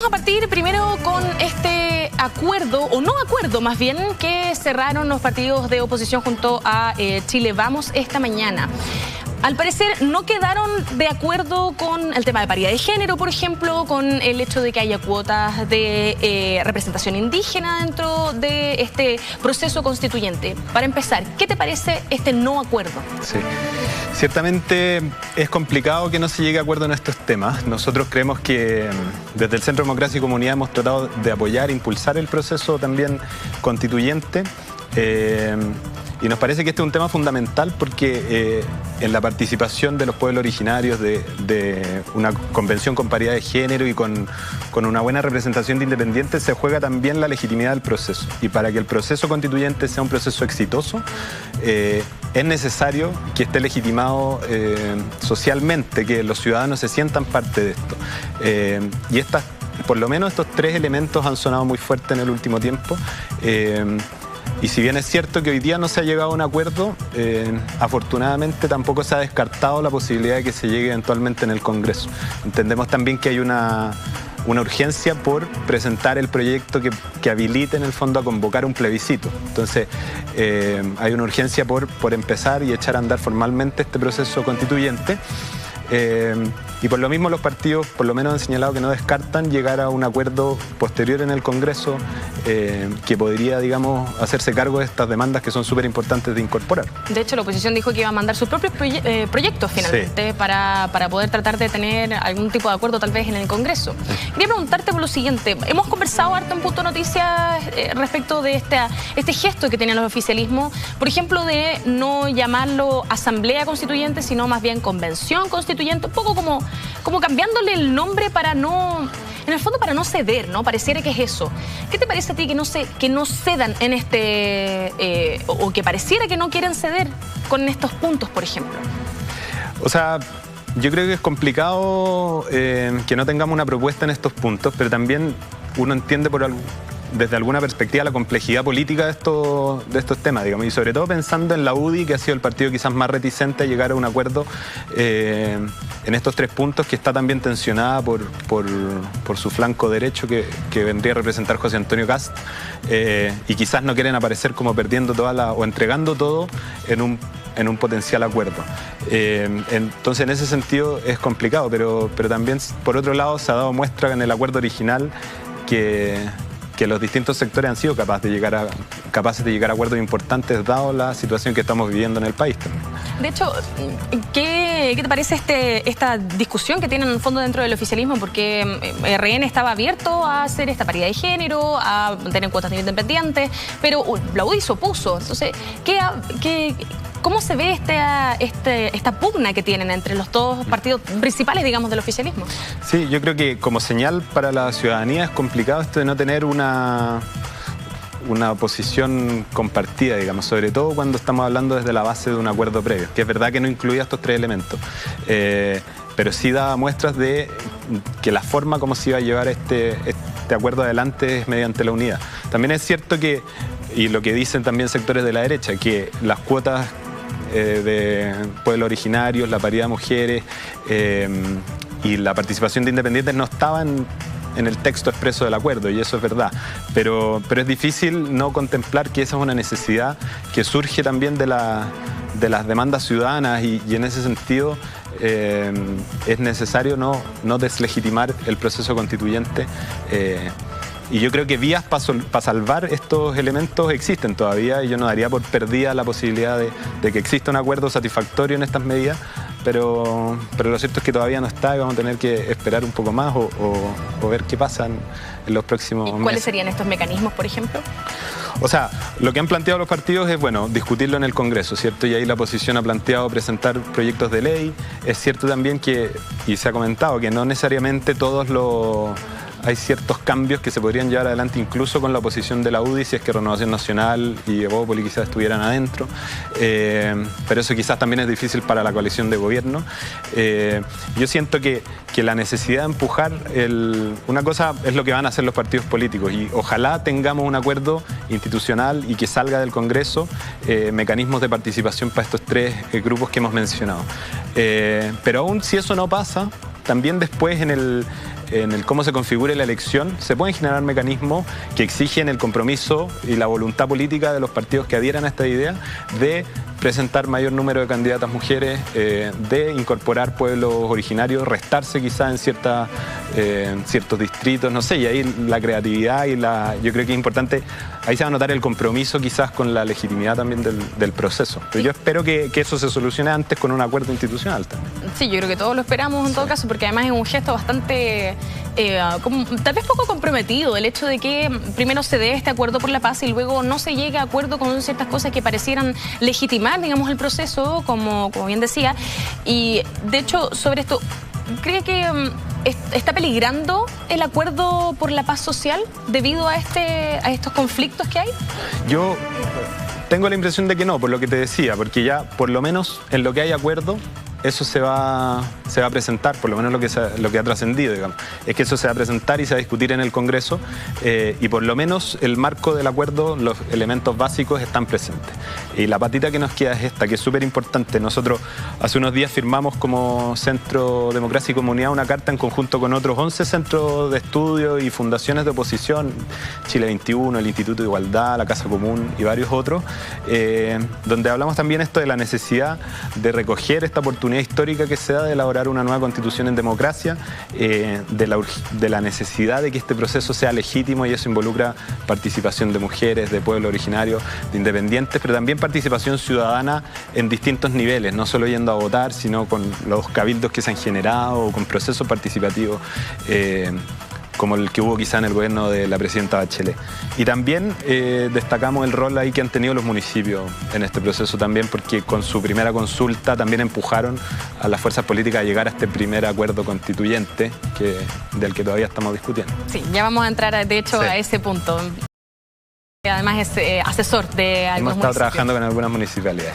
A partir primero con este acuerdo, o no acuerdo más bien, que cerraron los partidos de oposición junto a Chile Vamos esta mañana. Al parecer no quedaron de acuerdo con el tema de paridad de género, por ejemplo, con el hecho de que haya cuotas de representación indígena dentro de este proceso constituyente. Para empezar, ¿qué te parece este no acuerdo? Sí, ciertamente es complicado que no se llegue a acuerdo en estos temas. Nosotros creemos que desde el Centro Democracia y Comunidad hemos tratado de apoyar, impulsar el proceso también constituyente. Y nos parece que este es un tema fundamental porque en la participación de los pueblos originarios de una convención con paridad de género y con una buena representación de independientes se juega también la legitimidad del proceso. Y para que el proceso constituyente sea un proceso exitoso, es necesario que esté legitimado socialmente, que los ciudadanos se sientan parte de esto. Y por lo menos estos tres elementos han sonado muy fuerte en el último tiempo. Y si bien es cierto que hoy día no se ha llegado a un acuerdo, afortunadamente tampoco se ha descartado la posibilidad de que se llegue eventualmente en el Congreso. Entendemos también que hay una urgencia por presentar el proyecto que habilite en el fondo a convocar un plebiscito. Entonces hay una urgencia por empezar y echar a andar formalmente este proceso constituyente. Y por lo mismo los partidos, por lo menos han señalado que no descartan llegar a un acuerdo posterior en el Congreso que podría, digamos, hacerse cargo de estas demandas que son súper importantes de incorporar. De hecho, la oposición dijo que iba a mandar sus propios proyectos finalmente, sí, para poder tratar de tener algún tipo de acuerdo tal vez en el Congreso. Quería preguntarte por lo siguiente. Hemos conversado harto en Punto Noticias respecto de este gesto que tienen los oficialismos, por ejemplo, de no llamarlo Asamblea Constituyente, sino más bien Convención Constituyente, un poco como cambiándole el nombre para no, en el fondo para no ceder, ¿no? Pareciera que es eso. ¿Qué te parece a ti que no cedan en o que pareciera que no quieren ceder con estos puntos, por ejemplo? O sea, yo creo que es complicado que no tengamos una propuesta en estos puntos, pero también uno entiende desde alguna perspectiva la complejidad política de estos temas, digamos, y sobre todo pensando en la UDI, que ha sido el partido quizás más reticente a llegar a un acuerdo en estos tres puntos, que está también tensionada por su flanco derecho que vendría a representar José Antonio Kast, y quizás no quieren aparecer como perdiendo o entregando todo en un potencial acuerdo. Entonces en ese sentido es complicado, pero también por otro lado se ha dado muestra en el acuerdo original que los distintos sectores han sido capaces de llegar a acuerdos importantes dado la situación que estamos viviendo en el país también. De hecho, ¿qué te parece esta discusión que tienen en el fondo dentro del oficialismo? Porque RN estaba abierto a hacer esta paridad de género, a tener cuotas de independientes, pero la UDI se opuso. Entonces, ¿cómo se ve esta pugna que tienen entre los dos partidos principales, digamos, del oficialismo? Sí, yo creo que como señal para la ciudadanía es complicado esto de no tener una posición compartida, digamos, sobre todo cuando estamos hablando desde la base de un acuerdo previo, que es verdad que no incluía estos tres elementos, pero sí da muestras de que la forma como se iba a llevar este acuerdo adelante es mediante la unidad. También es cierto y lo que dicen también sectores de la derecha, que las cuotas de pueblos originarios, la paridad de mujeres y la participación de independientes no estaban en el texto expreso del acuerdo, y eso es verdad, pero es difícil no contemplar que esa es una necesidad que surge también de las demandas ciudadanas, y en ese sentido es necesario no deslegitimar el proceso constituyente. Y yo creo que vías para salvar estos elementos existen todavía, y yo no daría por perdida la posibilidad de que exista un acuerdo satisfactorio en estas medidas, pero lo cierto es que todavía no está, y vamos a tener que esperar un poco más o ver qué pasa en los próximos meses. ¿Cuáles serían estos mecanismos, por ejemplo? O sea, lo que han planteado los partidos es, bueno, discutirlo en el Congreso, ¿cierto? Y ahí la oposición ha planteado presentar proyectos de ley. Es cierto también y se ha comentado, que no necesariamente hay ciertos cambios que se podrían llevar adelante incluso con la oposición de la UDI, si es que Renovación Nacional y Evópoli quizás estuvieran adentro, pero eso quizás también es difícil para la coalición de gobierno. Yo siento que la necesidad de empujar, una cosa es lo que van a hacer los partidos políticos, y ojalá tengamos un acuerdo institucional y que salga del Congreso mecanismos de participación para estos tres grupos que hemos mencionado. Pero aún si eso no pasa, también después en en el cómo se configure la elección, se pueden generar mecanismos que exigen el compromiso y la voluntad política de los partidos que adhieran a esta idea de presentar mayor número de candidatas mujeres, de incorporar pueblos originarios, restarse quizás en ciertos distritos, no sé, y ahí la creatividad yo creo que es importante, ahí se va a notar el compromiso quizás con la legitimidad también del proceso. Pero yo espero que eso se solucione antes con un acuerdo institucional también. Sí, yo creo que todos lo esperamos en todo caso, porque además es un gesto bastante, tal vez poco comprometido, el hecho de que primero se dé este acuerdo por la paz y luego no se llegue a acuerdo con ciertas cosas que parecieran legitimar, digamos, el proceso, como bien decía. Y de hecho, sobre esto, ¿cree que está peligrando el acuerdo por la paz social debido a estos conflictos que hay? Yo tengo la impresión de que no, por lo que te decía, porque ya por lo menos en lo que hay acuerdo, eso se va a presentar, por lo menos lo que ha trascendido, digamos, es que eso se va a presentar y se va a discutir en el Congreso, y por lo menos el marco del acuerdo, los elementos básicos están presentes. Y la patita que nos queda es esta, que es súper importante. Nosotros hace unos días firmamos como Centro Democracia y Comunidad una carta en conjunto con otros 11 centros de estudio y fundaciones de oposición, Chile 21, el Instituto de Igualdad, la Casa Común y varios otros, donde hablamos también esto de la necesidad de recoger esta oportunidad histórica que se da de elaborar una nueva constitución en democracia, de la necesidad de que este proceso sea legítimo, y eso involucra participación de mujeres, de pueblos originarios, de independientes, pero también participación ciudadana en distintos niveles, no solo yendo a votar, sino con los cabildos que se han generado o con procesos participativos como el que hubo quizá en el gobierno de la presidenta Bachelet. Y también destacamos el rol ahí que han tenido los municipios en este proceso también, porque con su primera consulta también empujaron a las fuerzas políticas a llegar a este primer acuerdo constituyente del que todavía estamos discutiendo. Sí, ya vamos a entrar de hecho a ese punto. Además es asesor de algunos municipios. Hemos estado trabajando con algunas municipalidades.